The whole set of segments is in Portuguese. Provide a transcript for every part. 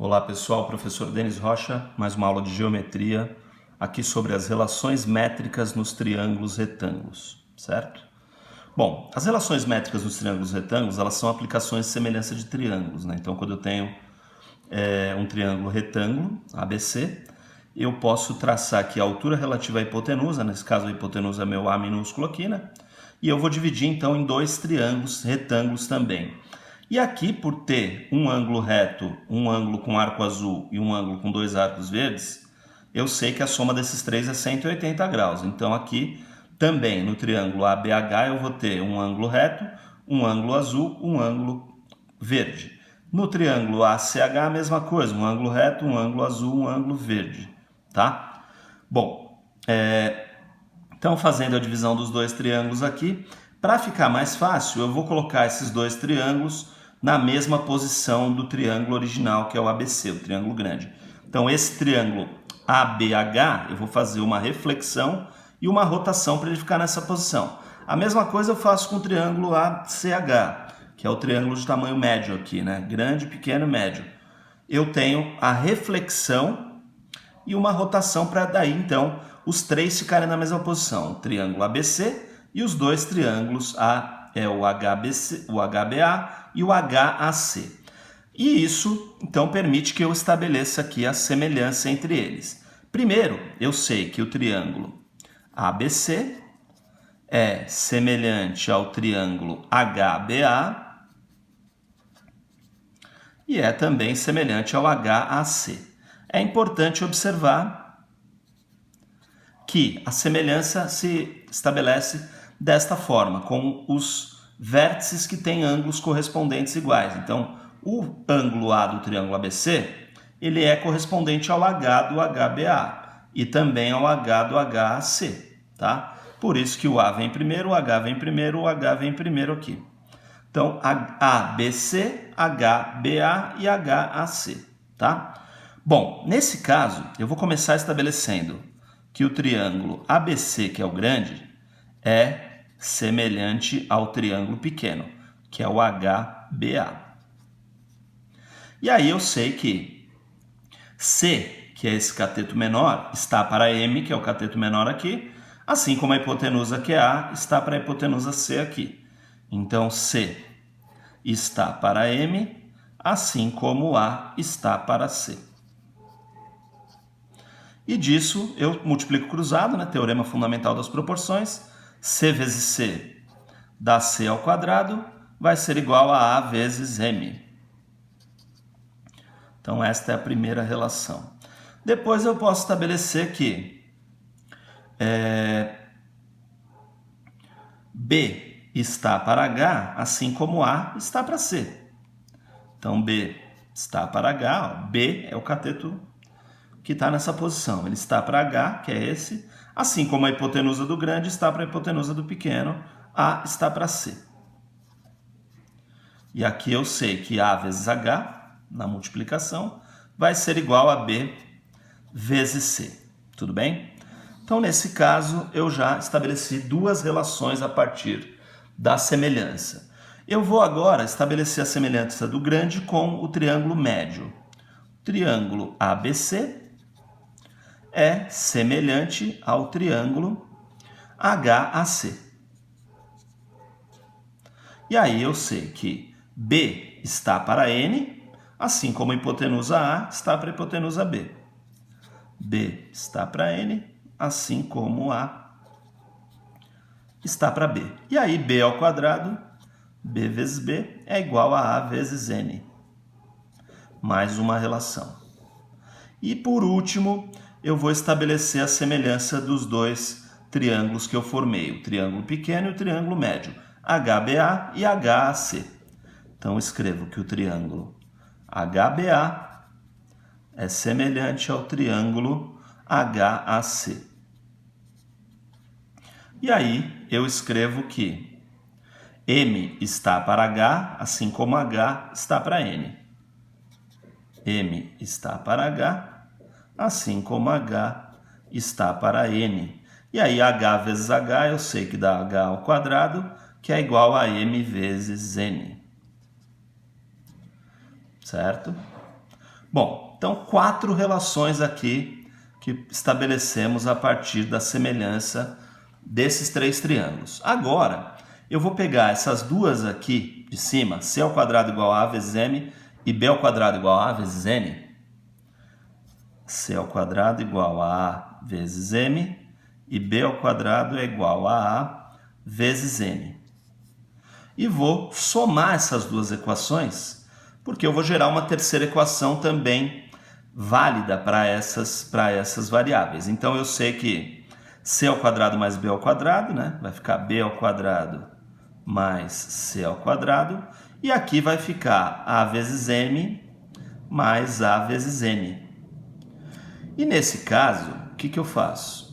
Olá pessoal, professor Denis Rocha, mais uma aula de geometria aqui sobre as relações métricas nos triângulos retângulos, certo? Bom, as relações métricas nos triângulos retângulos, elas são aplicações de semelhança de triângulos, né? Então, quando eu tenho um triângulo retângulo, ABC, eu posso traçar aqui a altura relativa à hipotenusa, nesse caso a hipotenusa é meu A minúsculo aqui, né? E eu vou dividir então em dois triângulos retângulos também. E aqui, por ter um ângulo reto, um ângulo com arco azul e um ângulo com dois arcos verdes, eu sei que a soma desses três é 180 graus. Então aqui também no triângulo ABH eu vou ter um ângulo reto, um ângulo azul, um ângulo verde. No triângulo ACH a mesma coisa, um ângulo reto, um ângulo azul, um ângulo verde, tá? Bom, então fazendo a divisão dos dois triângulos aqui, para ficar mais fácil eu vou colocar esses dois triângulos na mesma posição do triângulo original, que é o ABC, o triângulo grande. Então esse triângulo ABH, eu vou fazer uma reflexão e uma rotação para ele ficar nessa posição. A mesma coisa eu faço com o triângulo ACH, que é o triângulo de tamanho médio aqui, né? Grande, pequeno, médio. Eu tenho a reflexão e uma rotação para daí, então, os três ficarem na mesma posição. O triângulo ABC e os dois triângulos, o HBC, o HBA e o HAC. E isso, então, permite que eu estabeleça aqui a semelhança entre eles. Primeiro, eu sei que o triângulo ABC é semelhante ao triângulo HBA e é também semelhante ao HAC. É importante observar que a semelhança se estabelece desta forma, com os vértices que têm ângulos correspondentes iguais. Então, o ângulo A do triângulo ABC, ele é correspondente ao H do HBA e também ao H do HAC, tá? Por isso que o A vem primeiro, o H vem primeiro, o H vem primeiro aqui. Então, ABC, HBA e HAC, tá? Bom, nesse caso, eu vou começar estabelecendo que o triângulo ABC, que é o grande, é semelhante ao triângulo pequeno, que é o HBA. E aí eu sei que C, que é esse cateto menor, está para M, que é o cateto menor aqui, assim como a hipotenusa, que é A, está para a hipotenusa C aqui. Então, C está para M, assim como A está para C. E disso eu multiplico cruzado, né? Teorema fundamental das proporções. C vezes C dá C ao quadrado, vai ser igual a A vezes M. Então esta é a primeira relação. Depois eu posso estabelecer que B está para H, assim como A está para C. Então B está para H, ó, B é o cateto que está nessa posição. Ele está para H, que é esse, assim como a hipotenusa do grande está para a hipotenusa do pequeno, A está para C. E aqui eu sei que A vezes H, na multiplicação, vai ser igual a B vezes C. Tudo bem? Então, nesse caso, eu já estabeleci duas relações a partir da semelhança. Eu vou agora estabelecer a semelhança do grande com o triângulo médio. O triângulo ABC é semelhante ao triângulo HAC. E aí eu sei que B está para N, assim como a hipotenusa A está para a hipotenusa B. B está para N, assim como A está para B. E aí B ao quadrado, B vezes B, é igual a A vezes N. Mais uma relação. E por último, eu vou estabelecer a semelhança dos dois triângulos que eu formei, o triângulo pequeno e o triângulo médio, HBA e HAC. Então, escrevo que o triângulo HBA é semelhante ao triângulo HAC. E aí, eu escrevo que M está para H, assim como H está para N. M está para H, assim como H está para N. E aí, H vezes H, eu sei que dá H ao quadrado, que é igual a M vezes N. Certo? Bom, então 4 relações aqui que estabelecemos a partir da semelhança desses 3 triângulos. Agora, eu vou pegar essas duas aqui de cima, c ao quadrado igual a vezes m e b ao quadrado igual a vezes n. C ao quadrado igual a A vezes M e B ao quadrado é igual a A vezes N. E vou somar essas duas equações, porque eu vou gerar uma terceira equação também válida para essas variáveis. Então eu sei que C ao quadrado mais B ao quadrado, né? Vai ficar B ao quadrado mais C ao quadrado. E aqui vai ficar A vezes M mais A vezes N. E nesse caso, o que eu faço?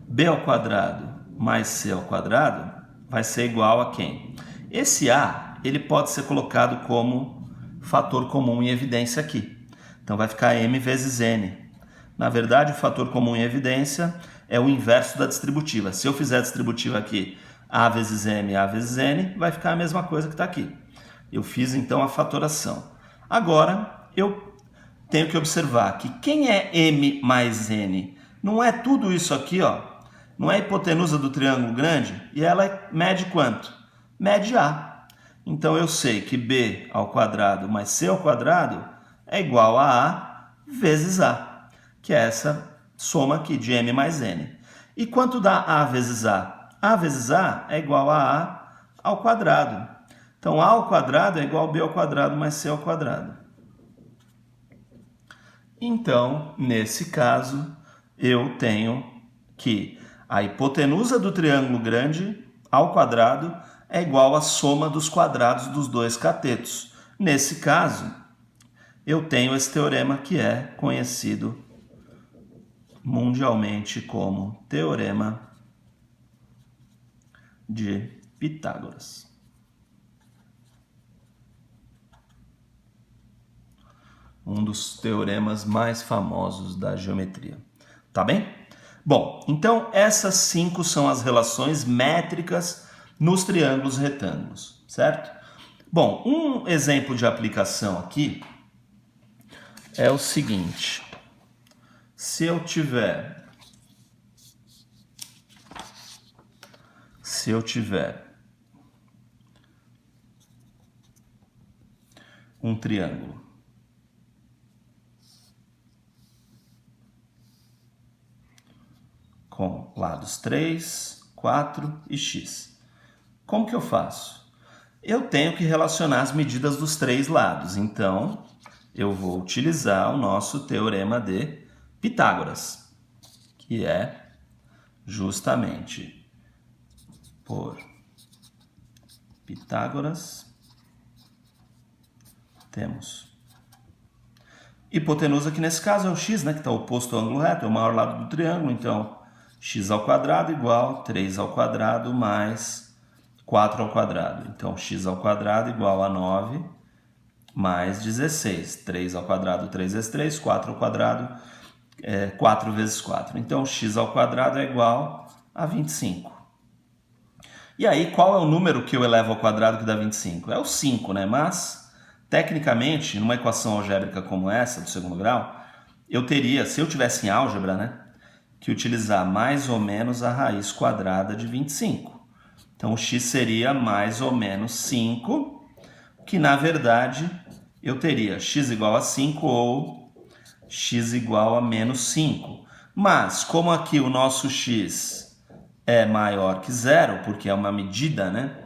B ao quadrado mais C ao quadrado vai ser igual a quem? Esse A, ele pode ser colocado como fator comum em evidência aqui. Então vai ficar M vezes N. Na verdade, o fator comum em evidência é o inverso da distributiva. Se eu fizer a distributiva aqui, A vezes M, A vezes N, vai ficar a mesma coisa que está aqui. Eu fiz então a fatoração. Agora, eu tenho que observar que quem é M mais N? Não é tudo isso aqui, ó. Não é a hipotenusa do triângulo grande? E ela mede quanto? Mede A. Então eu sei que B ao quadrado mais C ao quadrado é igual a A vezes A, que é essa soma aqui de M mais N. E quanto dá A vezes A? A vezes A é igual a A ao quadrado. Então A ao quadrado é igual a B ao quadrado mais C ao quadrado. Então, nesse caso, eu tenho que a hipotenusa do triângulo grande ao quadrado é igual à soma dos quadrados dos dois catetos. Nesse caso, eu tenho esse teorema que é conhecido mundialmente como Teorema de Pitágoras. Um dos teoremas mais famosos da geometria. Tá bem? Bom, então essas 5 são as relações métricas nos triângulos retângulos, certo? Bom, um exemplo de aplicação aqui é o seguinte. Se eu tiver um triângulo com lados 3, 4 e x. Como que eu faço? Eu tenho que relacionar as medidas dos 3 lados. Então, eu vou utilizar o nosso teorema de Pitágoras, que é justamente por Pitágoras temos hipotenusa, que nesse caso é o x, né, que está oposto ao ângulo reto, é o maior lado do triângulo, então x ao quadrado igual a 3 ao quadrado mais 4 ao quadrado. Então, x ao quadrado igual a 9 mais 16. 3 ao quadrado, 3 vezes 3, 4 ao quadrado, 4 vezes 4. Então, x ao quadrado é igual a 25. E aí, qual é o número que eu elevo ao quadrado que dá 25? É o 5, né? Mas, tecnicamente, numa equação algébrica como essa, do segundo grau, eu teria, se eu tivesse em álgebra, né, que utilizar mais ou menos a raiz quadrada de 25. Então, o x seria mais ou menos 5, que na verdade eu teria x igual a 5 ou x igual a menos 5. Mas, como aqui o nosso x é maior que zero, porque é uma medida, né?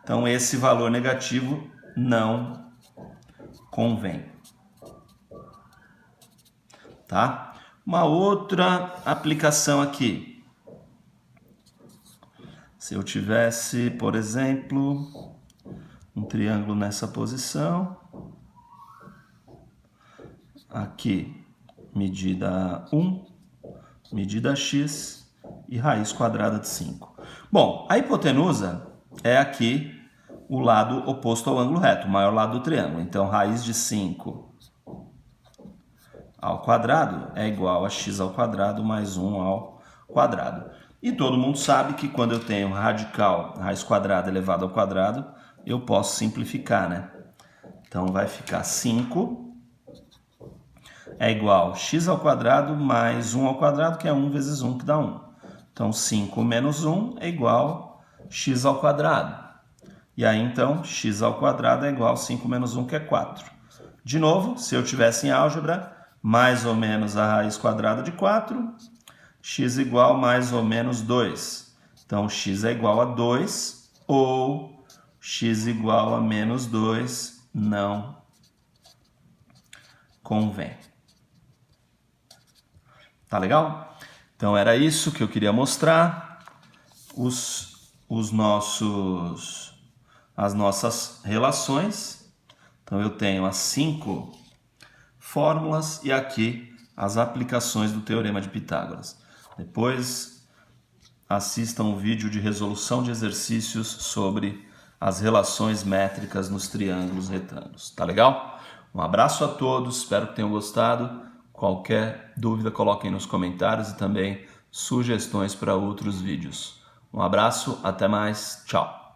Então, esse valor negativo não convém. Tá? Uma outra aplicação aqui. Se eu tivesse, por exemplo, um triângulo nessa posição, aqui medida 1, medida x e raiz quadrada de 5. Bom, a hipotenusa é aqui o lado oposto ao ângulo reto, o maior lado do triângulo. Então, raiz de 5 ao quadrado é igual a x ao quadrado mais 1 ao quadrado. E todo mundo sabe que quando eu tenho radical, raiz quadrada elevado ao quadrado, eu posso simplificar, né? Então, vai ficar 5 é igual a x ao quadrado mais 1 ao quadrado, que é 1 vezes 1, que dá 1. Então, 5 menos 1 é igual a x ao quadrado. E aí, então, x ao quadrado é igual a 5 menos 1, que é 4. De novo, se eu tivesse em álgebra, mais ou menos a raiz quadrada de 4, x igual a mais ou menos 2. Então, x é igual a 2 ou x igual a menos 2 não convém. Tá legal? Então, era isso que eu queria mostrar. As nossas relações. Então, eu tenho as 5 fórmulas e aqui as aplicações do Teorema de Pitágoras. Depois, assistam o vídeo de resolução de exercícios sobre as relações métricas nos triângulos retângulos. Tá legal? Um abraço a todos, espero que tenham gostado. Qualquer dúvida, coloquem nos comentários e também sugestões para outros vídeos. Um abraço, até mais, tchau!